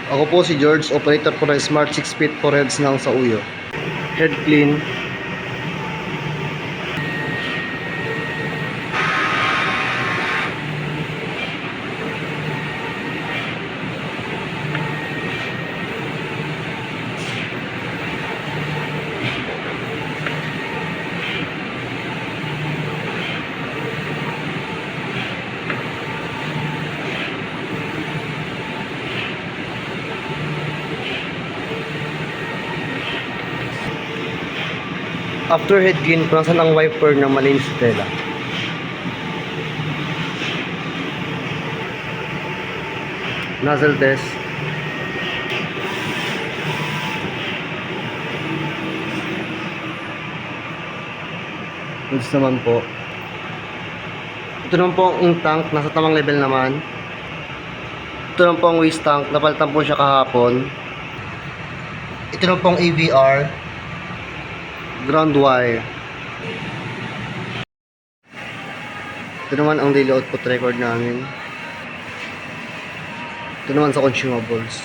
Ako po si George, operator po ng Smart 6 Feet for Heads ng sa Uyo. Head clean. After head clean, kung nasan ang wiper ng malinis na tela. Nozzle test. Ito naman po. Ito naman po ang tank, nasa tamang level naman. Ito naman po ang waste tank, napalitan po siya kahapon. Ito naman po ang AVR. Ground wire. Ito naman ang daily output record namin. Ito naman sa consumables.